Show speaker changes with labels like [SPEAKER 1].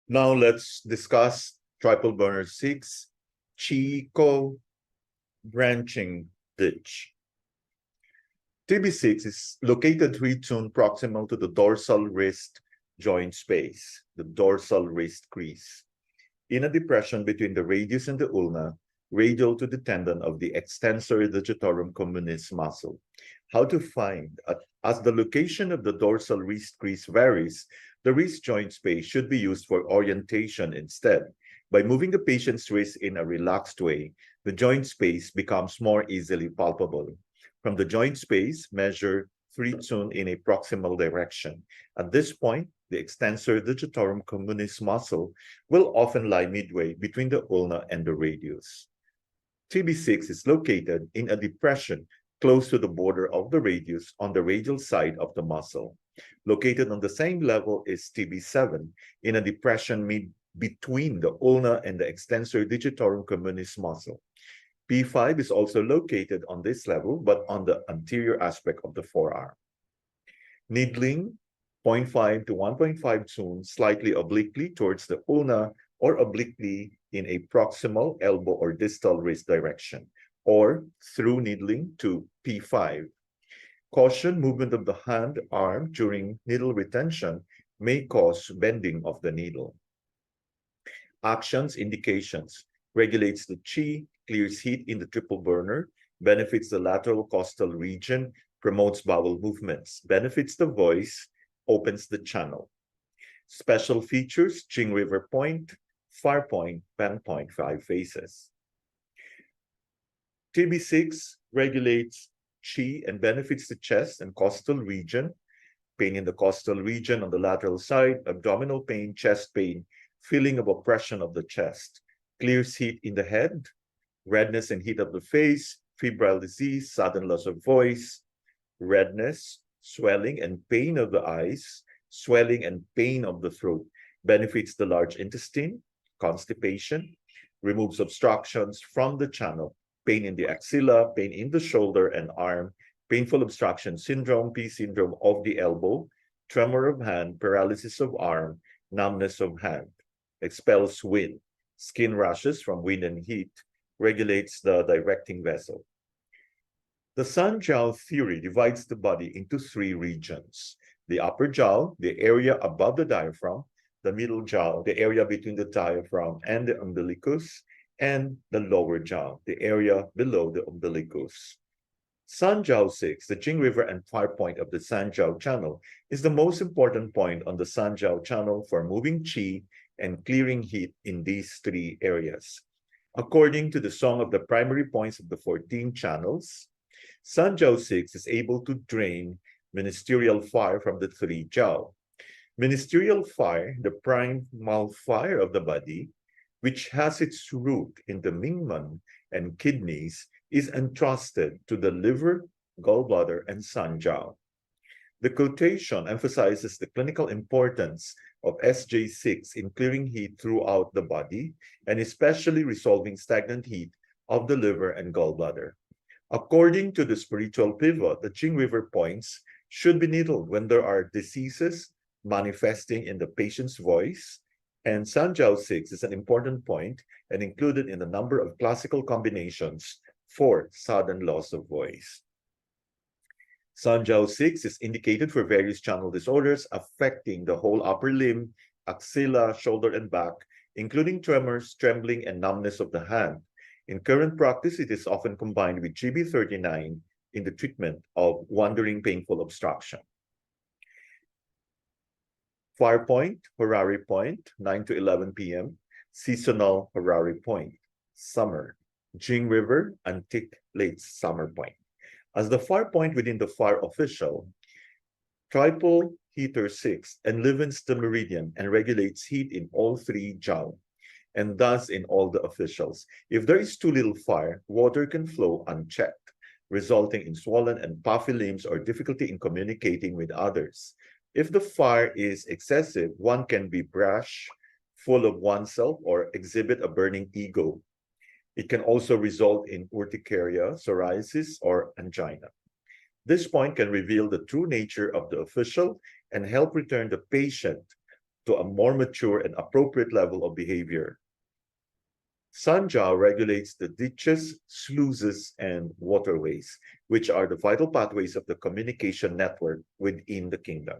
[SPEAKER 1] Now let's discuss triple burner 6, Chico branching ditch. TB6 is located 3 tune proximal to the dorsal wrist joint space, the dorsal wrist crease, in a depression between the radius and the ulna, radial to the tendon of the extensor digitorum communis muscle. How to find? As the location of the dorsal wrist crease varies, the wrist joint space should be used for orientation instead. By moving the patient's wrist in a relaxed way, the joint space becomes more easily palpable. From the joint space, measure 3 tune in a proximal direction. At this point, the extensor digitorum communis muscle will often lie midway between the ulna and the radius. TB6 is located in a depression close to the border of the radius on the radial side of the muscle. Located on the same level is TB7 in a depression between the ulna and the extensor digitorum communis muscle. P5 is also located on this level, but on the anterior aspect of the forearm. Needling 0.5 to 1.5 tune slightly obliquely towards the ulna or obliquely in a proximal elbow or distal wrist direction, or through needling to P5. Caution, movement of the hand, arm during needle retention may cause bending of the needle. Actions, indications, regulates the qi, clears heat in the triple burner, benefits the lateral costal region, promotes bowel movements, benefits the voice, opens the channel. Special features, Jing-River point, far point, bend point, 5 faces. TB6 regulates qi and benefits the chest and costal region, pain in the costal region on the lateral side, abdominal pain, chest pain, feeling of oppression of the chest, clears heat in the head, redness and heat of the face, febrile disease, sudden loss of voice, redness, swelling and pain of the eyes, swelling and pain of the throat, benefits the large intestine, constipation, removes obstructions from the channel, pain in the axilla, pain in the shoulder and arm, painful obstruction syndrome, P syndrome of the elbow, tremor of hand, paralysis of arm, numbness of hand, expels wind, skin rashes from wind and heat, regulates the directing vessel. The Sanjiao theory divides the body into 3 regions: the upper jaw, the area above the diaphragm, the middle jaw, the area between the diaphragm and the umbilicus, and the lower jaw, the area below the umbilicus. Sanjiao 6, the Jing-River and far point of the Sanjiao channel, is the most important point on the Sanjiao channel for moving qi and clearing heat in these 3 areas. According to the song of the primary points of the 14 channels, Sanjiao 6 is able to drain ministerial fire from the 3 jiao. Ministerial fire, the primal fire of the body, which has its root in the Mingmen and kidneys, is entrusted to the liver, gallbladder, and Sanjiao. The quotation emphasizes the clinical importance of SJ6 in clearing heat throughout the body, and especially resolving stagnant heat of the liver and gallbladder. According to the spiritual pivot, the Jing-River points should be needled when there are diseases manifesting in the patient's voice, and Sanjiao 6 is an important point and included in a number of classical combinations for sudden loss of voice. Sanjiao 6 is indicated for various channel disorders affecting the whole upper limb, axilla, shoulder, and back, including tremors, trembling, and numbness of the hand. In current practice, it is often combined with GB39 in the treatment of wandering painful obstruction. Far point, Harari point, 9 to 11 p.m. Seasonal Harari point, summer. Jing-River, antique late summer point. As the far point within the far official, triple heater 6 enlivens the meridian and regulates heat in all 3 jiao, and thus in all the officials. If there is too little fire, water can flow unchecked, resulting in swollen and puffy limbs or difficulty in communicating with others. If the fire is excessive, one can be brash, full of oneself, or exhibit a burning ego. It can also result in urticaria, psoriasis, or angina. This point can reveal the true nature of the official and help return the patient to a more mature and appropriate level of behavior. Sanjiao regulates the ditches, sluices, and waterways, which are the vital pathways of the communication network within the kingdom.